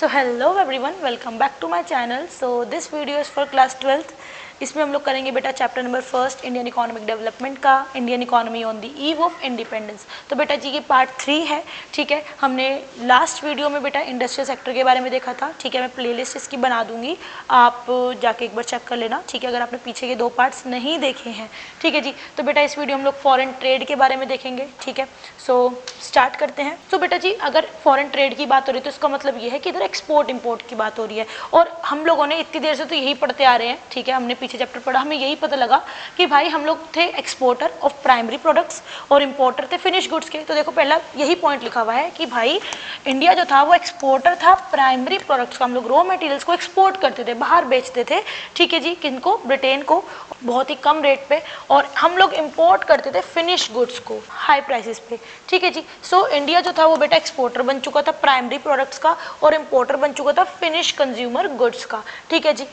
So hello everyone, welcome back to my channel. So this video is for class 12th. इसमें हम लोग करेंगे बेटा chapter number first Indian economic development का, Indian economy on the eve of independence. तो बेटा जी ये part 3 है, ठीक है। हमने लास्ट वीडियो में बेटा इंडस्ट्रियल सेक्टर के बारे में देखा था, ठीक है। मैं प्लेलिस्ट इसकी बना दूंगी, आप जाके एक बार चेक कर लेना, ठीक है, अगर आपने पीछे के 2 पार्ट्स नहीं देखे हैं, ठीक है जी। तो बेटा इस वीडियो हम लोग फॉरेन ट्रेड के बारे में देखेंगे, ठीक है। सो स्टार्ट करते हैं। तो बेटा जी अगर फॉरेन ट्रेड की बात हो रही है तो इसका मतलब ये है कि इधर एक्सपोर्ट इंपोर्ट की बात हो रही है, और हम लोगों ने इतनी देर से तो यही पढ़ते आ रहे हैं, ठीक है। हमने पीछे चैप्टर पढ़ा, हमें यही पता लगा कि भाई हम लोग थे एक्सपोर्टर ऑफ प्राइमरी प्रोडक्ट्स और इंपोर्टर थे फिनिश गुड्स के। तो देखो पहला यही पॉइंट लिखा हुआ है कि भाई इंडिया जो था वो एक्सपोर्टर था प्राइमरी प्रोडक्ट्स का। हम लोग रॉ मटेरियल्स को एक्सपोर्ट करते थे, बाहर बेचते थे, ठीक है जी। किनको? ब्रिटेन को, बहुत ही कम रेट पे। और हम लोग इंपोर्ट करते थे फिनिश गुड्स को हाई प्राइसेस पे, ठीक है जी। सो इंडिया जो था वो बेटा एक्सपोर्टर बन चुका था प्राइमरी प्रोडक्ट्स का और इंपोर्टर बन चुका था फिनिश कंज्यूमर गुड्स का, ठीक है जी।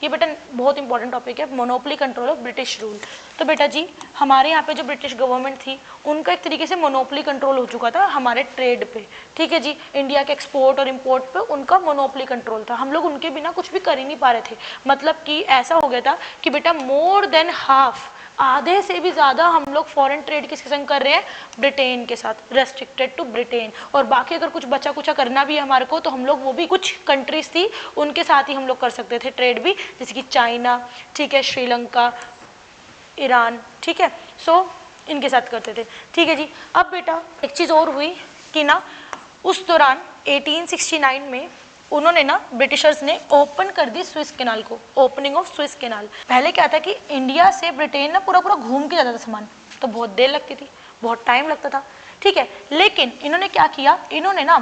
ये बेटा बहुत इंपॉर्टेंट टॉपिक है, monopoly control of British rule. तो बेटा जी हमारे यहाँ पे जो ब्रिटिश गवर्नमेंट थी उनका एक तरीके से मोनोपोली कंट्रोल हो चुका था हमारे ट्रेड पे, ठीक है जी। इंडिया के एक्सपोर्ट और इंपोर्ट पे उनका मोनोपोली कंट्रोल था, हम लोग उनके बिना कुछ भी कर ही नहीं पा रहे थे। मतलब कि ऐसा हो गया था कि बेटा मोर देन हाफ, आधे से भी ज़्यादा हम लोग फॉरेन ट्रेड किसके संग कर रहे हैं? ब्रिटेन के साथ, रेस्ट्रिक्टेड टू ब्रिटेन। और बाकी अगर कुछ बचा कुचा करना भी है हमारे को तो हम लोग वो भी कुछ कंट्रीज थी उनके साथ ही हम लोग कर सकते थे ट्रेड भी, जैसे कि चाइना, ठीक है, श्रीलंका, ईरान, ठीक है। सो इनके साथ करते थे, ठीक है जी। अब बेटा एक चीज़ और हुई कि ना उस दौरान 1869 में उन्होंने ना ब्रिटिशर्स ने ओपन कर दी स्विस कैनाल को, ओपनिंग ऑफ स्विस कैनाल। पहले क्या था कि इंडिया से ब्रिटेन ना पूरा पूरा घूम के जाता था सामान, तो बहुत देर लगती थी, बहुत टाइम लगता था, ठीक है। लेकिन इन्होंने क्या किया, इन्होंने ना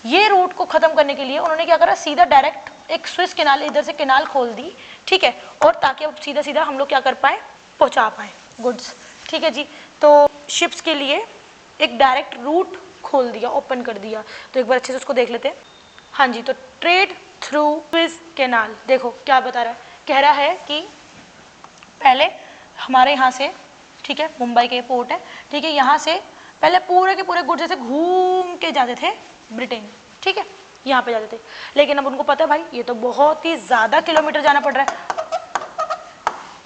ये रूट को खत्म करने के लिए उन्होंने क्या करा, सीधा डायरेक्ट एक स्विस कैनाल, इधर से कैनाल खोल दी, ठीक है। और ताकि अब सीधा सीधा हम लोग क्या कर पाए, पहुंचा पाए गुड्स, ठीक है जी। तो शिप्स के लिए एक डायरेक्ट रूट खोल दिया, ओपन कर दिया। तो एक बार अच्छे से उसको देख लेते हैं। हाँ जी, तो ट्रेड थ्रू स्विस कैनाल, देखो क्या बता रहा है, कह रहा है कि पहले हमारे यहाँ से, ठीक है, मुंबई के पोर्ट है, ठीक है, यहाँ से पहले पूरे के पूरे गुड्स जैसे घूम के जाते थे ब्रिटेन, ठीक है, यहाँ पे जाते थे। लेकिन अब उनको पता है भाई ये तो बहुत ही ज़्यादा किलोमीटर जाना पड़ रहा है,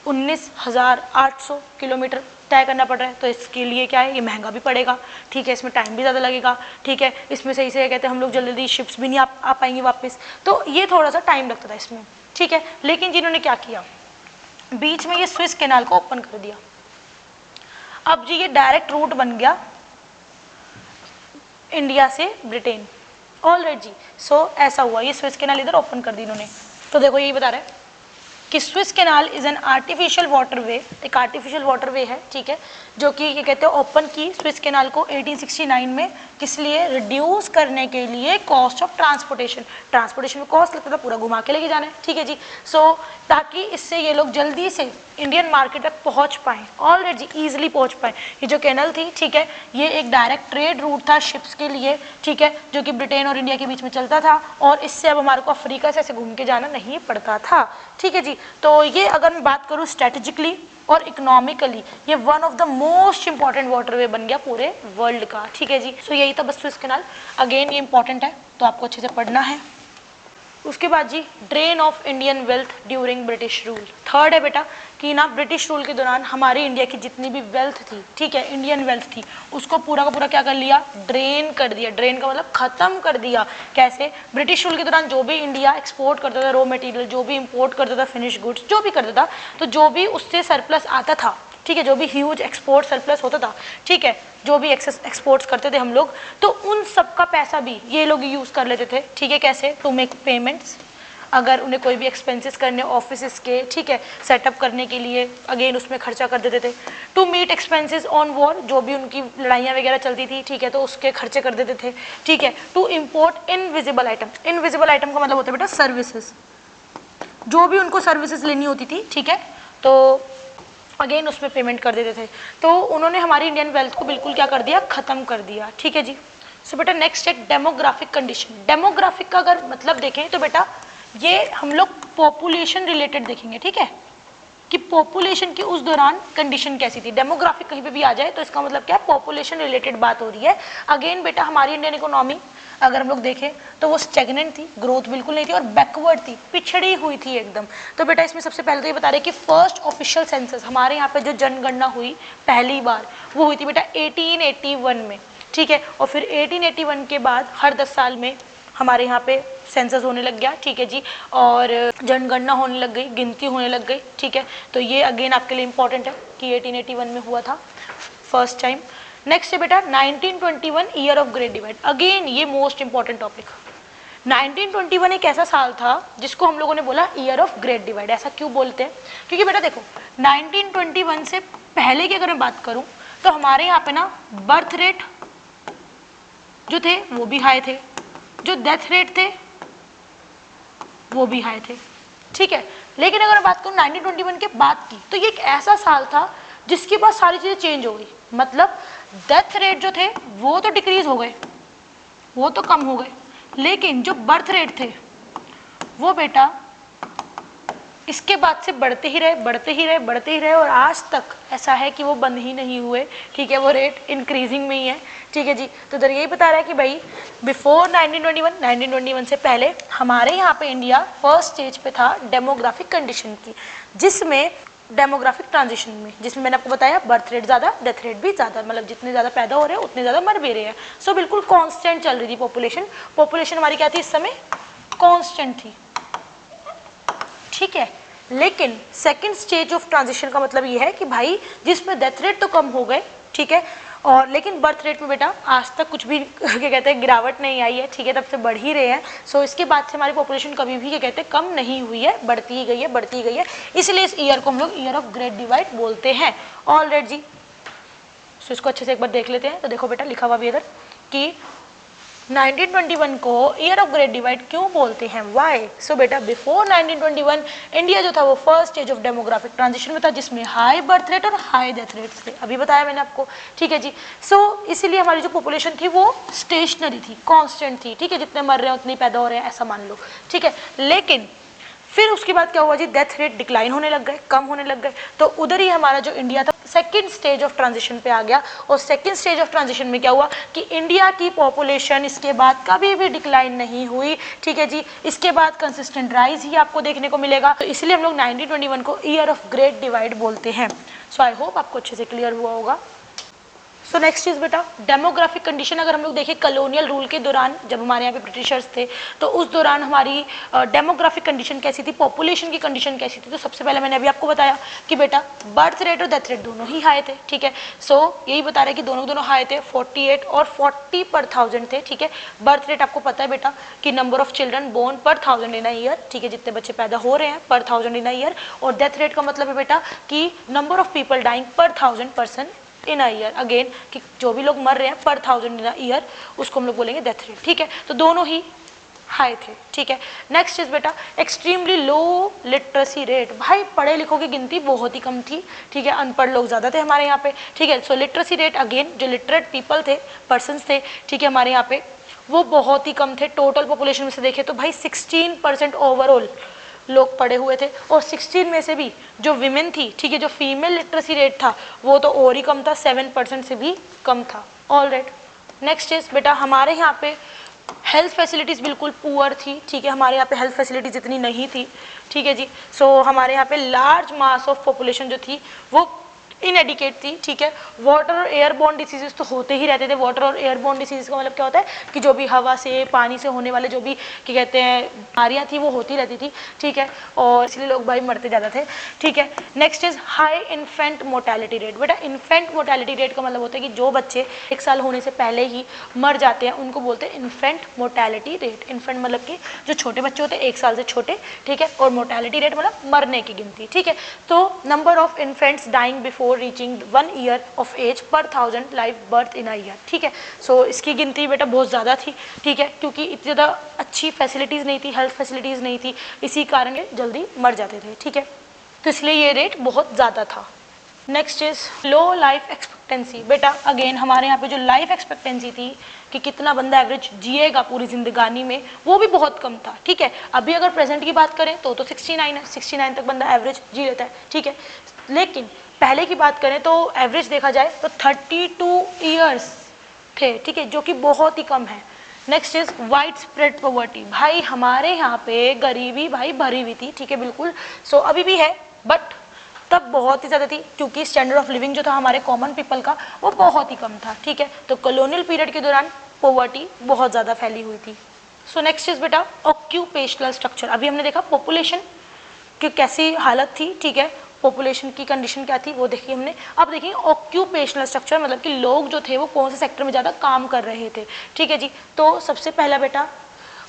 19,800 किलोमीटर तय करना पड़ रहा है। तो इसके लिए क्या है, ये महंगा भी पड़ेगा, ठीक है, इसमें टाइम भी ज़्यादा लगेगा, ठीक है। इसमें सही से कहते हैं हम लोग जल्दी जल्दी शिप्स भी नहीं आ पाएंगे वापस, तो ये थोड़ा सा टाइम लगता था इसमें, ठीक है। लेकिन जिन्होंने क्या किया, बीच में ये स्विस कैनाल को ओपन कर दिया। अब जी ये डायरेक्ट रूट बन गया इंडिया से ब्रिटेन, ऑलराइट जी। सो ऐसा हुआ, ये स्विस कैनाल इधर ओपन कर दी इन्होंने। तो देखो यही बता रहे हैं कि Swiss canal is an artificial waterway, एक आर्टिफिशियल वाटरवे है, ठीक है, जो कि ये कहते हैं ओपन की स्विस कैनाल को 1869 में, किस लिए? रिड्यूस करने के लिए कॉस्ट ऑफ ट्रांसपोर्टेशन, ट्रांसपोर्टेशन में कॉस्ट लगता था, पूरा घुमा के लेके जाना है, ठीक है जी। सो ताकि इससे ये लोग जल्दी से इंडियन मार्केट तक पहुंच पाएँ, ऑलरेडी ईजिली पहुंच पाएँ। ये जो कैनल थी, ठीक है, ये एक डायरेक्ट ट्रेड रूट था शिप्स के लिए, ठीक है, जो कि ब्रिटेन और इंडिया के बीच में चलता था, और इससे अब हमारे को अफ्रीका से ऐसे घूम के जाना नहीं पड़ता था, ठीक है जी। तो ये अगर मैं बात करूँ स्ट्रेटेजिकली और इकोनॉमिकली, ये one of the most important waterway बन गया पूरे वर्ल्ड का, ठीक है जी। सो यही था बस स्विस कैनाल। अगेन ये इंपॉर्टेंट है तो आपको अच्छे से पढ़ना है। उसके बाद जी drain of Indian wealth during British rule. Third है बेटा कि ना ब्रिटिश रूल के दौरान हमारी इंडिया की जितनी भी वेल्थ थी, ठीक है, इंडियन वेल्थ थी, उसको पूरा का पूरा क्या कर लिया, ड्रेन कर दिया। ड्रेन का मतलब खत्म कर दिया। कैसे? ब्रिटिश रूल के दौरान जो भी इंडिया एक्सपोर्ट करता था रॉ मटेरियल, जो भी इंपोर्ट करता था फिनिश गुड्स, जो भी करता था, तो जो भी उससे सरप्लस आता था, ठीक है, जो भी ह्यूज एक्सपोर्ट सरप्लस होता था, ठीक है, जो भी एक्सेस एक्सपोर्ट्स करते थे हम लोग, तो उन सब का पैसा भी ये लोग यूज़ कर लेते थे, ठीक है। कैसे? टू मेक पेमेंट्स, अगर उन्हें कोई भी एक्सपेंसेस करने ऑफिस के, ठीक है, सेटअप करने के लिए, अगेन उसमें खर्चा कर देते थे। To meet expenses on war, जो भी उनकी लड़ाइयाँ वगैरह चलती थी, ठीक है, तो उसके खर्चे कर देते थे, ठीक है। To import invisible item, invisible item का मतलब होता है बेटा सर्विसेज, जो भी उनको सर्विसेज लेनी होती थी, ठीक है, तो अगेन उसमें पेमेंट कर देते थे। तो उन्होंने हमारी इंडियन वेल्थ को बिल्कुल क्या कर दिया, ख़त्म कर दिया, ठीक है जी। सो बेटा नेक्स्ट है डेमोग्राफिक कंडीशन। डेमोग्राफिक का अगर मतलब देखें तो बेटा ये हम लोग पॉपुलेशन रिलेटेड देखेंगे, ठीक है, कि पॉपुलेशन की उस दौरान कंडीशन कैसी थी। डेमोग्राफिक कहीं पे भी आ जाए तो इसका मतलब क्या है, पॉपुलेशन रिलेटेड बात हो रही है। अगेन बेटा हमारी इंडियन इकोनॉमी अगर हम लोग देखें तो वो स्टेगनेंट थी, ग्रोथ बिल्कुल नहीं थी और बैकवर्ड थी, पिछड़ी हुई थी एकदम। तो बेटा इसमें सबसे पहले तो ये बता रहे कि फर्स्ट ऑफिशियल सेंसस हमारे यहाँ पे जो जनगणना हुई पहली बार वो हुई थी बेटा 1881 में, ठीक है। और फिर 1881 के बाद हर 10 साल में हमारे यहाँ पे सेंसस होने लग गया, ठीक है जी, और जनगणना होने लग गई, गिनती होने लग गई, ठीक है। तो ये अगेन आपके लिए इंपॉर्टेंट है कि 1881 में हुआ था फर्स्ट टाइम। नेक्स्ट है बेटा 1921 year of great divide, again ये मोस्ट इंपॉर्टेंट टॉपिक। 1921 एक ऐसा साल था जिसको हम लोगों ने बोला ईयर ऑफ ग्रेट डिवाइड। ऐसा क्यों बोलते हैं? क्योंकि बेटा देखो 1921 से पहले की अगर मैं बात करूं तो हमारे यहाँ पे ना बर्थ रेट जो थे वो भी हाई थे, जो डेथ रेट थे वो भी हाई थे, ठीक है। लेकिन अगर मैं बात करूं 1921 के बाद की तो ये एक ऐसा साल था जिसके बाद सारी चीजें चेंज हो गई। मतलब डेथ रेट जो थे वो तो डिक्रीज हो गए, वो तो कम हो गए, लेकिन जो बर्थ रेट थे वो बेटा इसके बाद से बढ़ते ही रहे, बढ़ते ही रहे, बढ़ते ही रहे, और आज तक ऐसा है कि वो बंद ही नहीं हुए, ठीक है। वो रेट इंक्रीजिंग में ही है, ठीक है जी। तो इधर यही बता रहा है कि भाई बिफोर 1921 से पहले हमारे यहाँ पे इंडिया फर्स्ट स्टेज पे था डेमोग्राफिक कंडीशन की, जिसमें डेमोग्राफिक ट्रांजिशन में, जिसमें मैंने आपको बताया बर्थ रेट ज़्यादा, डेथ रेट भी ज़्यादा, मतलब जितने ज़्यादा पैदा हो रहे हैं उतने ज़्यादा मर भी रहे हैं। सो बिल्कुल कॉन्स्टेंट चल रही थी पॉपुलेशन हमारी क्या थी इस समय? कॉन्स्टेंट थी, ठीक है। लेकिन सेकंड स्टेज ऑफ ट्रांजिशन का मतलब ये है कि भाई जिसमें डेथ रेट तो कम हो गए, ठीक है, और लेकिन बर्थ रेट में बेटा आज तक कुछ भी क्या कहते हैं गिरावट नहीं आई है, ठीक है, तब से बढ़ ही रहे हैं। सो इसके बाद से हमारी पॉपुलेशन कभी भी क्या कहते हैं कम नहीं हुई है, बढ़ती ही गई है, बढ़ती ही गई है। इसलिए इस ईयर को हम लोग ईयर ऑफ ग्रेट डिवाइड बोलते हैं। ऑल राइट जी, सो इसको अच्छे से एक बार देख लेते हैं। तो देखो बेटा लिखा हुआ भी इधर कि 1921 को ईयर ऑफ ग्रेट डिवाइड क्यों बोलते हैं, व्हाई? सो बेटा बिफोर 1921 इंडिया जो था वो first stage of demographic transition में था, जिसमें हाई बर्थ रेट और हाई डेथ रेट थे, अभी बताया मैंने आपको, ठीक है जी। सो इसीलिए हमारी जो पॉपुलेशन थी वो स्टेशनरी थी, कांस्टेंट थी, ठीक है, जितने मर रहे हैं उतने पैदा हो रहे हैं, ऐसा मान लो, ठीक है। लेकिन फिर उसके बाद क्या हुआ जी, डेथ रेट डिक्लाइन होने लग गए, कम होने लग गए। तो उधर ही हमारा जो इंडिया था सेकंड स्टेज ऑफ ट्रांजिशन पे आ गया। और सेकंड स्टेज ऑफ ट्रांजिशन में क्या हुआ कि इंडिया की पॉपुलेशन इसके बाद कभी भी डिक्लाइन नहीं हुई, ठीक है जी। इसके बाद कंसिस्टेंट राइज ही आपको देखने को मिलेगा। तो इसलिए हम लोग 1921 को ईयर ऑफ ग्रेट डिवाइड बोलते हैं। सो आई होप आपको अच्छे से क्लियर हुआ होगा। सो नेक्स्ट चीज़ बेटा डेमोग्राफिक कंडीशन, अगर हम लोग देखें कॉलोनियल रूल के दौरान जब हमारे यहाँ पे ब्रिटिशर्स थे तो उस दौरान हमारी डेमोग्राफिक कंडीशन कैसी थी, पॉपुलेशन की कंडीशन कैसी थी। तो सबसे पहले मैंने अभी आपको बताया कि बेटा बर्थ रेट और डेथ रेट दोनों ही हाई थे, ठीक है। सो यही बता रहे कि दोनों हाई थे, 48 और 40 पर 1000 थे, ठीक है। बर्थ रेट आपको पता है बेटा कि नंबर ऑफ चिल्ड्रन बोर्न पर 1000 इन अ ईयर, ठीक है, जितने बच्चे पैदा हो रहे हैं पर 1000 इन अ ईयर। और डेथ रेट का मतलब है बेटा कि नंबर ऑफ पीपल डाइंग पर 1000 person in a year, again कि जो भी लोग मर रहे हैं पर 1000 इन अ ईयर, उसको हम लोग बोलेंगे डेथ रेट, ठीक है। तो दोनों ही हाई थे, ठीक है। नेक्स्ट इज बेटा एक्सट्रीमली लो लिटरेसी रेट, भाई पढ़े लिखों की गिनती बहुत ही कम थी, ठीक है, अनपढ़ लोग ज़्यादा थे हमारे यहाँ पे, ठीक है। सो लिटरेसी रेट अगेन जो लिटरेट पीपल थे, पर्सनस थे, ठीक है, हमारे यहाँ पे वो बहुत ही कम थे। टोटल पॉपुलेशन में से देखें तो भाई 16% ओवरऑल लोग पढ़े हुए थे, और 16 में से भी जो विमेन थी, ठीक है, जो फीमेल लिटरेसी रेट था वो तो और ही कम था, 7% से भी कम था। ऑल राइट, नेक्स्ट इज बेटा हमारे यहाँ पे हेल्थ फैसिलिटीज़ बिल्कुल पुअर थी, ठीक है, हमारे यहाँ पे हेल्थ फैसिलिटीज़ इतनी नहीं थी, ठीक है जी। सो हमारे यहाँ पे लार्ज मास ऑफ पॉपुलेशन जो थी वो इनएडिकेट थी, ठीक है। वाटर और एयरबोर्न डिसीजेस तो होते ही रहते थे। वाटर और एयरबोर्न डिसीज का मतलब क्या होता है कि जो भी हवा से पानी से होने वाले जो भी क्या कहते हैं बीमारियाँ थी वो होती रहती थी, ठीक है, और इसलिए लोग भाई मरते ज़्यादा थे, ठीक है। Next is high infant mortality rate, बेटा इन्फेंट मोर्टेलिटी रेट का मतलब होता है कि जो बच्चे 1 साल होने से पहले ही मर जाते हैं उनको बोलते हैं इन्फेंट मोर्टेलिटी रेट। इन्फेंट मतलब कि जो छोटे बच्चे होते हैं 1 साल से छोटे, ठीक है, और मोर्टेलिटी रेट मतलब मरने की गिनती, ठीक है। तो number of infants dying before reaching 1 year of age पर 1000 live birth in a year, ठीक है। सो इसकी गिनती बेटा बहुत ज़्यादा थी, ठीक है, क्योंकि इतनी ज़्यादा अच्छी फैसिलिटीज़ नहीं थी, हेल्थ फैसिलिटीज़ नहीं थी, इसी कारण ये जल्दी मर जाते थे, ठीक है। तो इसलिए ये रेट बहुत ज़्यादा था। Next is low life expectancy, बेटा अगेन हमारे यहाँ पे जो लाइफ एक्सपेक्टेंसी थी कि कितना बंदा एवरेज जिएगा पूरी जिंदगानी में, वो भी बहुत कम था, ठीक है। अभी अगर प्रेजेंट की बात करें तो 69 है, 69 तक बंदा एवरेज जी लेता है, ठीक है। लेकिन पहले की बात करें तो एवरेज देखा जाए तो 32 ईयर्स थे, ठीक है, जो कि बहुत ही कम है, next is wide spread poverty, भाई हमारे यहाँ पे गरीबी भाई भरी हुई थी, ठीक है बिल्कुल। सो अभी भी है, बट तब बहुत ही ज़्यादा थी, क्योंकि स्टैंडर्ड ऑफ लिविंग जो था हमारे कॉमन पीपल का वो बहुत ही कम था, ठीक है। तो कॉलोनियल पीरियड के दौरान पॉवर्टी बहुत ज़्यादा फैली हुई थी। सो नेक्स्ट इज बेटा ऑक्यूपेशनल स्ट्रक्चर। अभी हमने देखा पॉपुलेशन की कैसी हालत थी, ठीक है, पॉपुलेशन की कंडीशन क्या थी वो देखी हमने। अब देखिए ऑक्यूपेशनल स्ट्रक्चर, मतलब कि लोग जो थे वो कौन से सेक्टर में ज़्यादा काम कर रहे थे, ठीक है जी। तो सबसे पहला बेटा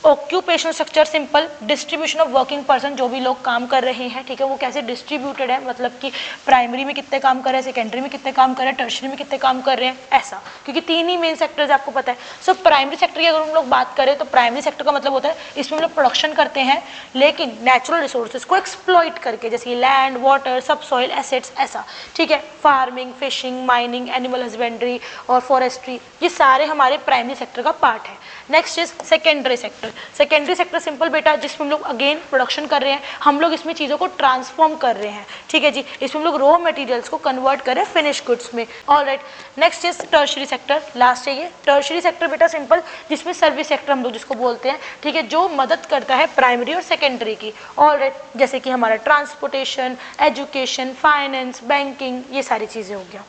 occupational structure simple distribution of working person, जो भी लोग काम कर रहे हैं, ठीक है, वो कैसे डिस्ट्रीब्यूटेड है, मतलब कि प्राइमरी में कितने काम कर रहे हैं, सेकेंडरी में कितने काम कर रहे हैं, टर्शरी में कितने काम कर रहे हैं, ऐसा, क्योंकि 3 ही मेन सेक्टर्स आपको पता है। सो प्राइमरी सेक्टर की अगर हम लोग बात करें तो प्राइमरी सेक्टर का मतलब होता है इसमें हम लोग प्रोडक्शन करते हैं, लेकिन नेचुरल रिसोर्सेज को एक्सप्लॉइट करके, जैसे लैंड, वाटर, सब सॉइल एसेट्स, ऐसा, ठीक है। Farming, fishing, mining, animal husbandry और फॉरेस्ट्री, ये सारे हमारे प्राइमरी सेक्टर का पार्ट है। Next is secondary sector. Secondary sector simple बेटा जिसमें हम लोग अगेन प्रोडक्शन कर रहे हैं, हम लोग इसमें चीज़ों को ट्रांसफॉर्म कर रहे हैं, ठीक है जी, इसमें हम लोग रॉ मटेरियल्स को कन्वर्ट कर रहे हैं फिनिश गुड्स में। Alright, next is tertiary sector, last है ये। टर्शरी सेक्टर बेटा सिंपल जिसमें सर्विस सेक्टर हम लोग जिसको बोलते हैं, ठीक है, जो मदद करता है प्राइमरी और सेकेंडरी की। ऑलराइट, जैसे कि हमारा ट्रांसपोर्टेशन, एजुकेशन, फाइनेंस, बैंकिंग, ये सारी चीज़ें हो गया।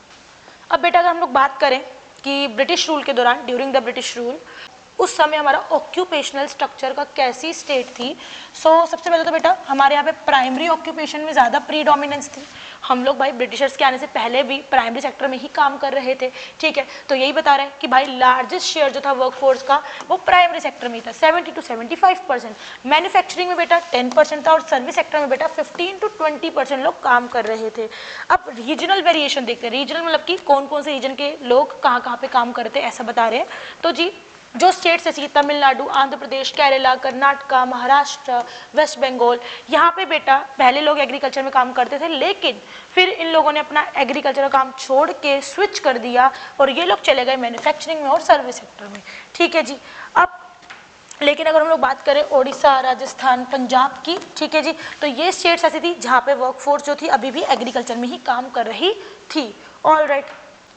अब बेटा अगर हम लोग बात करें कि ब्रिटिश रूल के दौरान, ड्यूरिंग द ब्रिटिश रूल, उस समय हमारा ऑक्यूपेशनल स्ट्रक्चर का कैसी स्टेट थी। सबसे पहले तो बेटा हमारे यहाँ पे प्राइमरी ऑक्यूपेशन में ज़्यादा प्रीडोमिनेंस थी। हम लोग भाई ब्रिटिशर्स के आने से पहले भी प्राइमरी सेक्टर में ही काम कर रहे थे, ठीक है। तो यही बता रहे हैं कि भाई लार्जेस्ट शेयर जो था वर्कफोर्स का वो प्राइमरी सेक्टर में ही था, 70 to 75%। मैन्युफैक्चरिंग में बेटा 10% था और सर्विस सेक्टर में बेटा 15 to 20% लोग काम कर रहे थे। अब रीजनल वेरिएशन देखते हैं, रीजनल मतलब कि कौन कौन से रीजन के लोग कहाँ कहाँ पे काम करते हैं, ऐसा बता रहे हैं। तो जी जो स्टेट्स जैसे कि तमिलनाडु, आंध्र प्रदेश, केरला, कर्नाटका, महाराष्ट्र, वेस्ट बंगाल, यहाँ पे बेटा पहले लोग एग्रीकल्चर में काम करते थे, लेकिन फिर इन लोगों ने अपना एग्रीकल्चर का काम छोड़ के स्विच कर दिया और ये लोग चले गए मैन्युफैक्चरिंग में और सर्विस सेक्टर में, ठीक है जी। अब लेकिन अगर हम लोग बात करें ओडिशा, राजस्थान, पंजाब की, ठीक है जी, तो ये स्टेट्स ऐसी थी जहाँ पे वर्कफोर्स जो थी अभी भी एग्रीकल्चर में ही काम कर रही थी। ऑलराइट,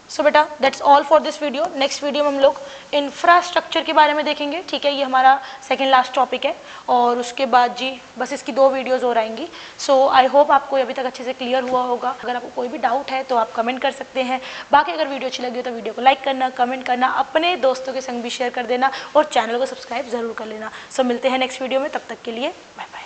सो बेटा that's all for this video. Next video में हम लोग इंफ्रास्ट्रक्चर के बारे में देखेंगे, ठीक है, ये हमारा सेकंड लास्ट टॉपिक है। और उसके बाद जी बस इसकी 2 वीडियोस और आएंगी। सो आई होप आपको अभी तक अच्छे से क्लियर हुआ होगा। अगर आपको कोई भी डाउट है तो आप कमेंट कर सकते हैं। बाकी अगर वीडियो अच्छी लगी हो तो वीडियो को लाइक करना, कमेंट करना, अपने दोस्तों के संग भी शेयर कर देना और चैनल को सब्सक्राइब ज़रूर कर लेना। सो मिलते हैं नेक्स्ट वीडियो में, तब तक के लिए बाय बाय।